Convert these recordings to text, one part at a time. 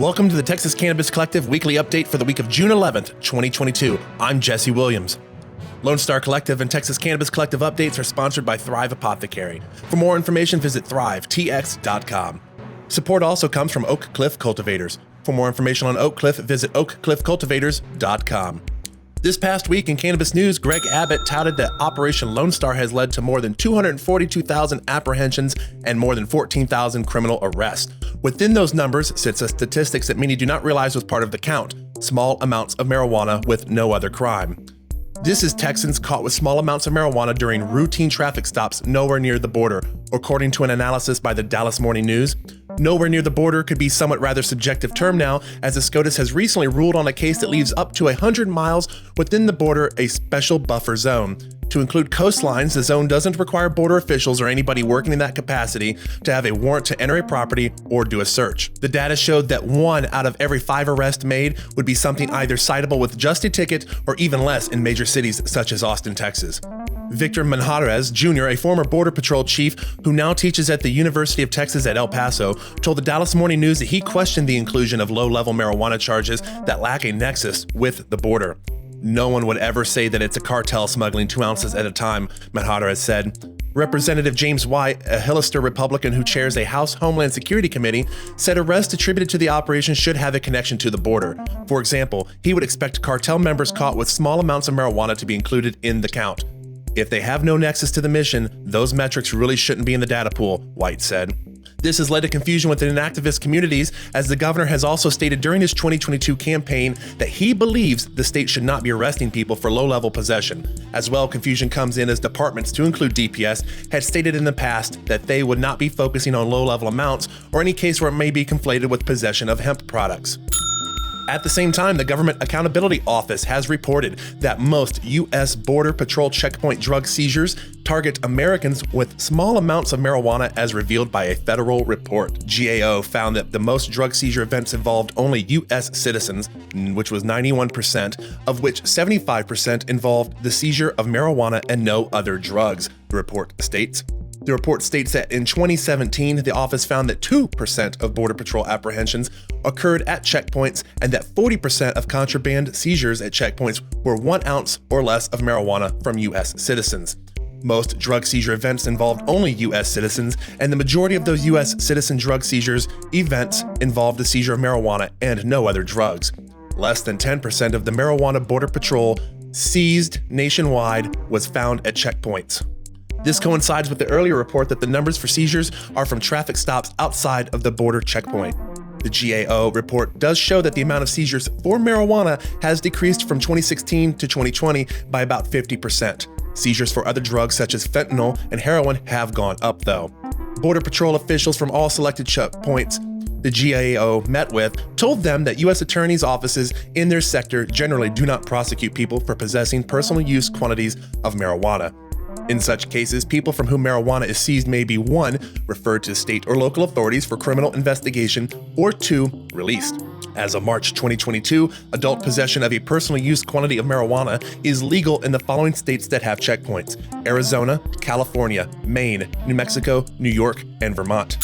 Welcome to the Texas Cannabis Collective weekly update for the week of June 11th, 2022. I'm Jesse Williams. Lone Star Collective and Texas Cannabis Collective updates are sponsored by Thrive Apothecary. For more information, visit thrivetx.com. Support also comes from Oak Cliff Cultivators. For more information on Oak Cliff, visit oakcliffcultivators.com. This past week in cannabis news, Greg Abbott touted that Operation Lone Star has led to more than 242,000 apprehensions and more than 14,000 criminal arrests. Within those numbers sits a statistics that many do not realize was part of the count: small amounts of marijuana with no other crime. This is Texans caught with small amounts of marijuana during routine traffic stops nowhere near the border, according to an analysis by the Dallas Morning News. Nowhere near the border could be somewhat rather subjective term now, as the SCOTUS has recently ruled on a case that leaves up to 100 miles within the border a special buffer zone. To include coastlines, the zone doesn't require border officials or anybody working in that capacity to have a warrant to enter a property or do a search. The data showed that 1 out of every 5 arrests made would be something either citable with just a ticket or even less in major cities such as Austin, Texas. Victor Manjarrez Jr., a former Border Patrol chief who now teaches at the University of Texas at El Paso, told the Dallas Morning News that he questioned the inclusion of low-level marijuana charges that lack a nexus with the border. No one would ever say that it's a cartel smuggling 2 ounces at a time, Manjarrez said. Representative James White, a Hillister Republican who chairs a House Homeland Security Committee, said arrests attributed to the operation should have a connection to the border. For example, he would expect cartel members caught with small amounts of marijuana to be included in the count. If they have no nexus to the mission, those metrics really shouldn't be in the data pool, White said. This has led to confusion within activist communities, as the governor has also stated during his 2022 campaign that he believes the state should not be arresting people for low-level possession. As well, confusion comes in as departments, to include DPS, had stated in the past that they would not be focusing on low-level amounts or any case where it may be conflated with possession of hemp products. At the same time, the Government Accountability Office has reported that most U.S. Border Patrol checkpoint drug seizures target Americans with small amounts of marijuana, as revealed by a federal report. GAO found that the most drug seizure events involved only U.S. citizens, which was 91%, of which 75% involved the seizure of marijuana and no other drugs, the report states. The report states that in 2017, the office found that 2% of Border Patrol apprehensions occurred at checkpoints and that 40% of contraband seizures at checkpoints were 1 ounce or less of marijuana from U.S. citizens. Most drug seizure events involved only U.S. citizens, and the majority of those U.S. citizen drug seizures events involved the seizure of marijuana and no other drugs. Less than 10% of the marijuana Border Patrol seized nationwide was found at checkpoints. This coincides with the earlier report that the numbers for seizures are from traffic stops outside of the border checkpoint. The GAO report does show that the amount of seizures for marijuana has decreased from 2016 to 2020 by about 50%. Seizures for other drugs such as fentanyl and heroin have gone up, though. Border Patrol officials from all selected checkpoints the GAO met with told them that U.S. attorneys' offices in their sector generally do not prosecute people for possessing personal use quantities of marijuana. In such cases, people from whom marijuana is seized may be 1, referred to state or local authorities for criminal investigation, or 2, released. As of March 2022, adult possession of a personal use quantity of marijuana is legal in the following states that have checkpoints: Arizona, California, Maine, New Mexico, New York, and Vermont.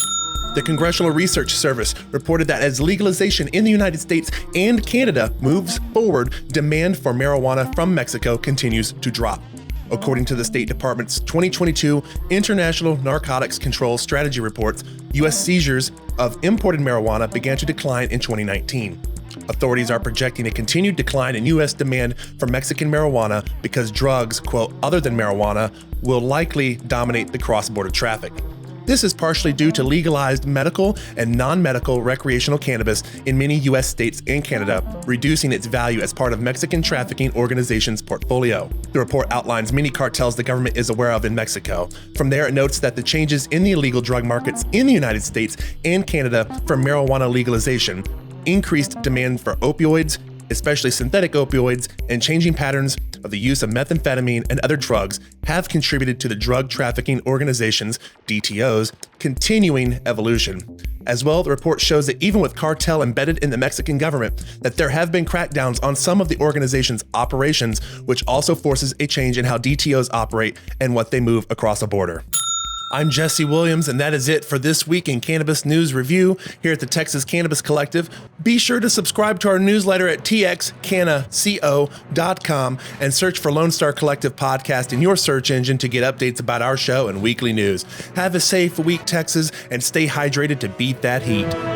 The Congressional Research Service reported that as legalization in the United States and Canada moves forward, demand for marijuana from Mexico continues to drop. According to the State Department's 2022 International Narcotics Control Strategy reports, U.S. seizures of imported marijuana began to decline in 2019. Authorities are projecting a continued decline in U.S. demand for Mexican marijuana because drugs, quote, other than marijuana, will likely dominate the cross-border traffic. This is partially due to legalized medical and non-medical recreational cannabis in many U.S. states and Canada, reducing its value as part of Mexican trafficking organizations' portfolio. The report outlines many cartels the government is aware of in Mexico. From there, it notes that the changes in the illegal drug markets in the United States and Canada for marijuana legalization, increased demand for opioids, especially synthetic opioids, and changing patterns of the use of methamphetamine and other drugs have contributed to the drug trafficking organizations, DTOs, continuing evolution. As well, the report shows that even with cartel embedded in the Mexican government, that there have been crackdowns on some of the organization's operations, which also forces a change in how DTOs operate and what they move across a border. I'm Jesse Williams, and that is it for this week in Cannabis News Review here at the Texas Cannabis Collective. Be sure to subscribe to our newsletter at txcannaco.com and search for Lone Star Collective Podcast in your search engine to get updates about our show and weekly news. Have a safe week, Texas, and stay hydrated to beat that heat.